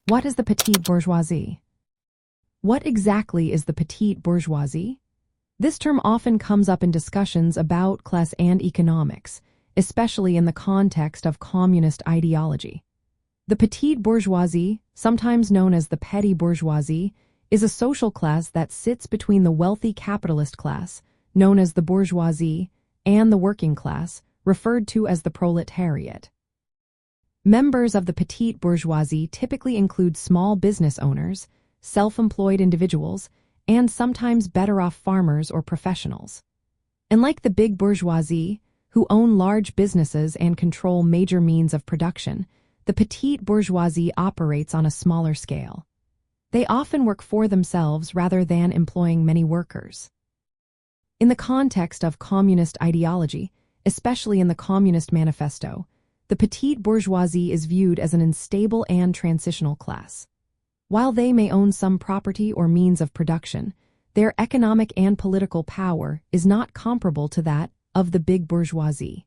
What is the petite bourgeoisie? What exactly is the petite bourgeoisie? This term often comes up in discussions about class and economics, especially in the context of communist ideology. The petite bourgeoisie, sometimes known as the petty bourgeoisie, is a social class that sits between the wealthy capitalist class, known as the bourgeoisie, and the working class, referred to as the proletariat. Members of the petite bourgeoisie typically include small business owners, self-employed individuals, and sometimes better-off farmers or professionals. Unlike the big bourgeoisie, who own large businesses and control major means of production, the petite bourgeoisie operates on a smaller scale. They often work for themselves rather than employing many workers. In the context of communist ideology, especially in the Communist Manifesto, the petite bourgeoisie is viewed as an unstable and transitional class. While they may own some property or means of production, their economic and political power is not comparable to that of the big bourgeoisie.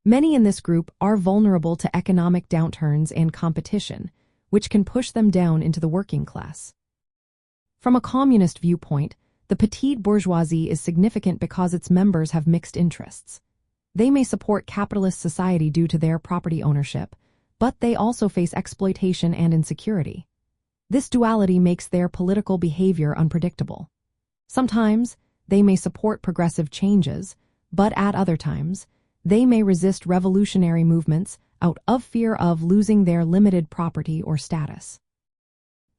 Many in this group are vulnerable to economic downturns and competition, which can push them down into the working class. From a communist viewpoint, the petite bourgeoisie is significant because its members have mixed interests. They may support capitalist society due to their property ownership, but they also face exploitation and insecurity. This duality makes their political behavior unpredictable. Sometimes, they may support progressive changes, but at other times, they may resist revolutionary movements out of fear of losing their limited property or status.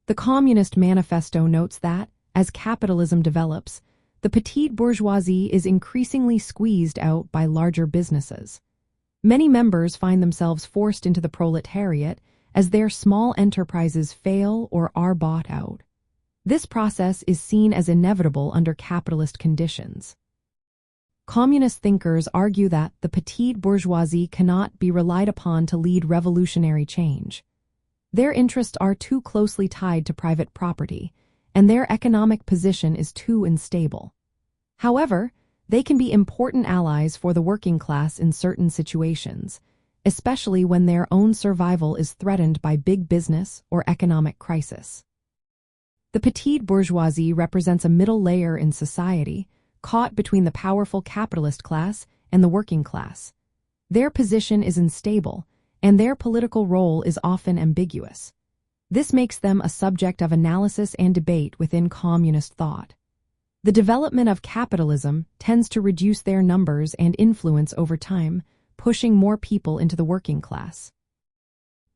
The Communist Manifesto notes that, as capitalism develops, the petite bourgeoisie is increasingly squeezed out by larger businesses. Many members find themselves forced into the proletariat as their small enterprises fail or are bought out. This process is seen as inevitable under capitalist conditions. Communist thinkers argue that the petite bourgeoisie cannot be relied upon to lead revolutionary change. Their interests are too closely tied to private property, and their economic position is too unstable. However, they can be important allies for the working class in certain situations, especially when their own survival is threatened by big business or economic crisis. The petite bourgeoisie represents a middle layer in society, caught between the powerful capitalist class and the working class. Their position is unstable, and their political role is often ambiguous. This makes them a subject of analysis and debate within communist thought. The development of capitalism tends to reduce their numbers and influence over time, pushing more people into the working class.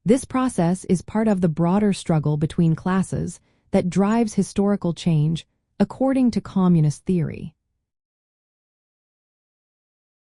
This process is part of the broader struggle between classes that drives historical change, according to communist theory.